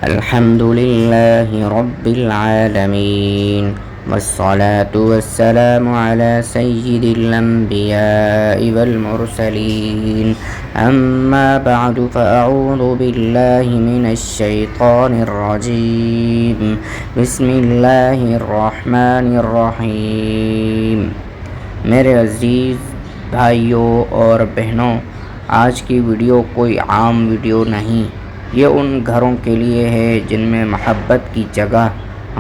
الحمد لله رب العالمين والصلاة والسلام على سيد الأنبياء والمرسلين أما بعد فأعوذ بالله من الشيطان الرجيم بسم الله الرحمن الرحیم۔ میرے عزیز بھائیوں اور بہنوں، آج کی ویڈیو کوئی عام ویڈیو نہیں، یہ ان گھروں کے لیے ہے جن میں محبت کی جگہ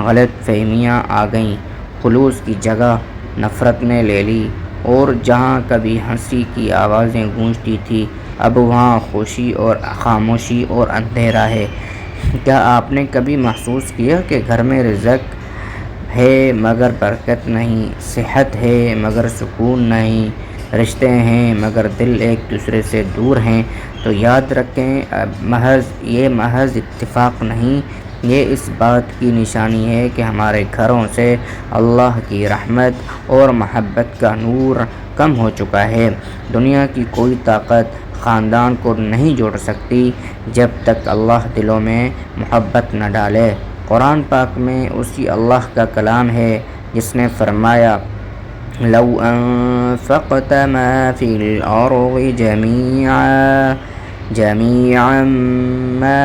غلط فہمیاں آ گئیں، خلوص کی جگہ نفرت نے لے لی، اور جہاں کبھی ہنسی کی آوازیں گونجتی تھی اب وہاں خوشی اور خاموشی اور اندھیرا ہے۔ کیا آپ نے کبھی محسوس کیا کہ گھر میں رزق ہے مگر برکت نہیں، صحت ہے مگر سکون نہیں، رشتے ہیں مگر دل ایک دوسرے سے دور ہیں؟ تو یاد رکھیں، یہ محض اتفاق نہیں، یہ اس بات کی نشانی ہے کہ ہمارے گھروں سے اللہ کی رحمت اور محبت کا نور کم ہو چکا ہے۔ دنیا کی کوئی طاقت خاندان کو نہیں جوڑ سکتی جب تک اللہ دلوں میں محبت نہ ڈالے۔ قرآن پاک میں اسی اللہ کا کلام ہے جس نے فرمایا، لو انفقت ما فی الارض جميعا ما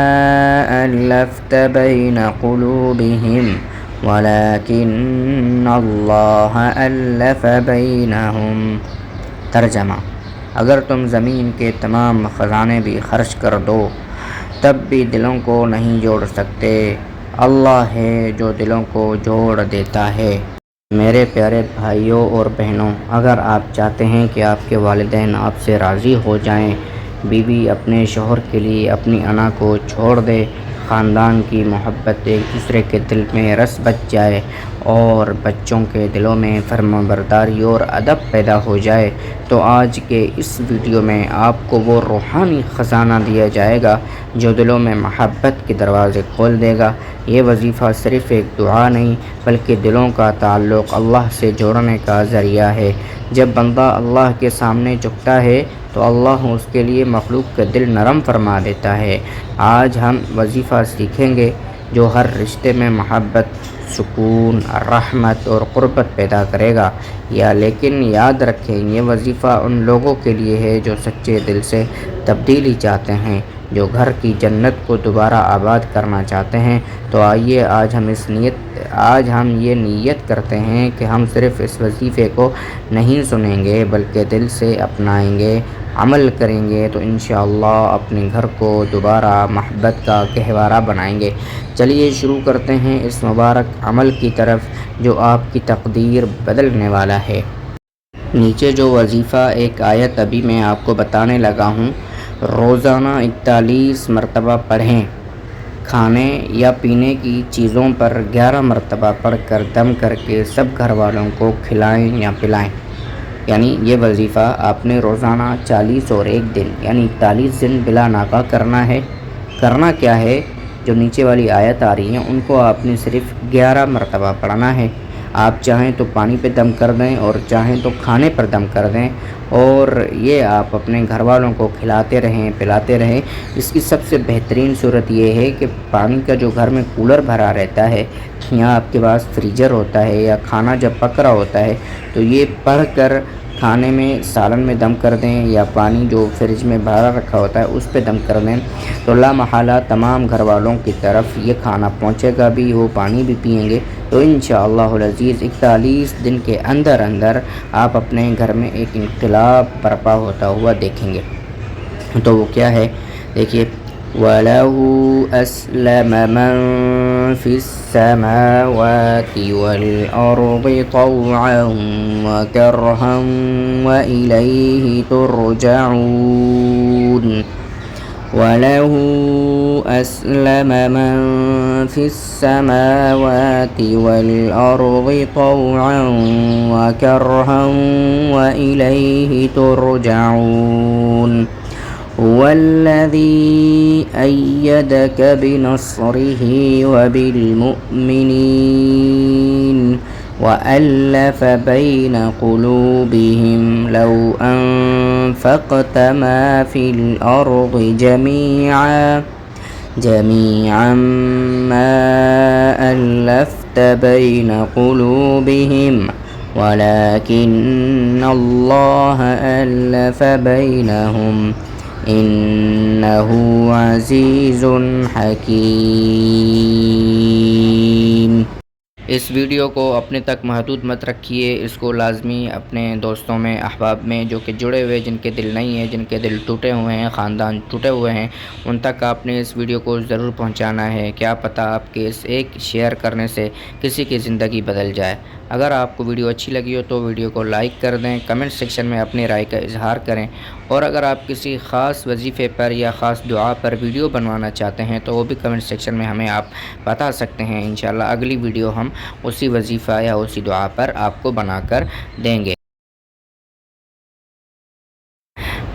الفت بین قلوبهم ولكن اللہ الف بینہم۔ ترجمہ: اگر تم زمین کے تمام خزانے بھی خرچ کر دو تب بھی دلوں کو نہیں جوڑ سکتے، اللہ ہے جو دلوں کو جوڑ دیتا ہے۔ میرے پیارے بھائیوں اور بہنوں، اگر آپ چاہتے ہیں کہ آپ کے والدین آپ سے راضی ہو جائیں، بیوی اپنے شوہر کے لیے اپنی انا کو چھوڑ دے، خاندان کی محبت ایک دوسرے کے دل میں رس بچ جائے اور بچوں کے دلوں میں فرمانبرداری اور ادب پیدا ہو جائے، تو آج کے اس ویڈیو میں آپ کو وہ روحانی خزانہ دیا جائے گا جو دلوں میں محبت کے دروازے کھول دے گا۔ یہ وظیفہ صرف ایک دعا نہیں بلکہ دلوں کا تعلق اللہ سے جوڑنے کا ذریعہ ہے۔ جب بندہ اللہ کے سامنے جھکتا ہے تو اللہ اس کے لیے مخلوق کا دل نرم فرما دیتا ہے۔ آج ہم وظیفہ سیکھیں گے جو ہر رشتے میں محبت، سکون، رحمت اور قربت پیدا کرے گا۔ لیکن یاد رکھیں، یہ وظیفہ ان لوگوں کے لیے ہے جو سچے دل سے تبدیلی چاہتے ہیں، جو گھر کی جنت کو دوبارہ آباد کرنا چاہتے ہیں۔ تو آئیے آج ہم یہ نیت کرتے ہیں کہ ہم صرف اس وظیفے کو نہیں سنیں گے بلکہ دل سے اپنائیں گے، عمل کریں گے تو انشاءاللہ اپنے گھر کو دوبارہ محبت کا گہوارہ بنائیں گے۔ چلیے شروع کرتے ہیں اس مبارک عمل کی طرف جو آپ کی تقدیر بدلنے والا ہے۔ نیچے جو وظیفہ ایک آیت ابھی میں آپ کو بتانے لگا ہوں، روزانہ 41 مرتبہ پڑھیں۔ کھانے یا پینے کی چیزوں پر 11 مرتبہ پڑھ کر دم کر کے سب گھر والوں کو کھلائیں یا پلائیں۔ یعنی یہ وظیفہ آپ نے روزانہ 40 اور ایک دن یعنی 41 دن بلا ناغہ کرنا ہے۔ کرنا کیا ہے؟ جو نیچے والی آیت آ رہی ہیں ان کو آپ نے صرف 11 مرتبہ پڑھنا ہے۔ آپ چاہیں تو پانی پہ دم کر دیں اور چاہیں تو کھانے پر دم کر دیں، اور یہ آپ اپنے گھر والوں کو کھلاتے رہیں، پلاتے رہیں۔ اس کی سب سے بہترین صورت یہ ہے کہ پانی کا جو گھر میں کولر بھرا رہتا ہے یا آپ کے پاس فریجر ہوتا ہے یا کھانا جب پک رہا ہوتا ہے تو یہ پڑھ کر کھانے میں سالن میں دم کر دیں یا پانی جو فریج میں بھرا رکھا ہوتا ہے اس پہ دم کر دیں، تو لا محالہ تمام گھر والوں کی طرف یہ کھانا پہنچے گا بھی، وہ پانی بھی پئیں گے، تو انشاءاللہ العزیز 41 دن کے اندر آپ اپنے گھر میں ایک انقلاب برپا ہوتا ہوا دیکھیں گے۔ تو وہ کیا ہے؟ دیکھیے، وَلَهُ أَسْلَمَ مَن فِي السَّمَاوَاتِ وَالْأَرْضِ طَوْعًا وَكَرْهًا وَإِلَيْهِ تُرْجَعُونَ۔ وَلَهُ أَسْلَمَ مَن فِي السَّمَاوَاتِ وَالْأَرْضِ طَوْعًا وَكَرْهًا وَإِلَيْهِ تُرْجَعُونَ۔ هو الذي أيدك بنصره وبالمؤمنين وألف بين قلوبهم لو أنفقت ما في الأرض جميعا ما ألفت بين قلوبهم ولكن الله ألف بينهم إنه عزيز حكيم۔ اس ویڈیو کو اپنے تک محدود مت رکھیے، اس کو لازمی اپنے دوستوں میں، احباب میں جو کہ جڑے ہوئے، جن کے دل نہیں ہیں، جن کے دل ٹوٹے ہوئے ہیں، خاندان ٹوٹے ہوئے ہیں، ان تک آپ نے اس ویڈیو کو ضرور پہنچانا ہے۔ کیا پتہ آپ کے اس ایک شیئر کرنے سے کسی کی زندگی بدل جائے۔ اگر آپ کو ویڈیو اچھی لگی ہو تو ویڈیو کو لائک کر دیں، کمنٹ سیکشن میں اپنی رائے کا اظہار کریں، اور اگر آپ کسی خاص وظیفے پر یا خاص دعا پر ویڈیو بنوانا چاہتے ہیں تو وہ بھی کمنٹ سیکشن میں ہمیں آپ بتا سکتے ہیں۔ انشاءاللہ اگلی ویڈیو ہم اسی وظیفہ یا اسی دعا پر آپ کو بنا کر دیں گے۔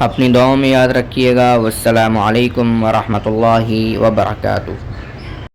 اپنی دعاؤں میں یاد رکھیے گا۔ والسلام علیکم ورحمۃ اللہ وبرکاتہ۔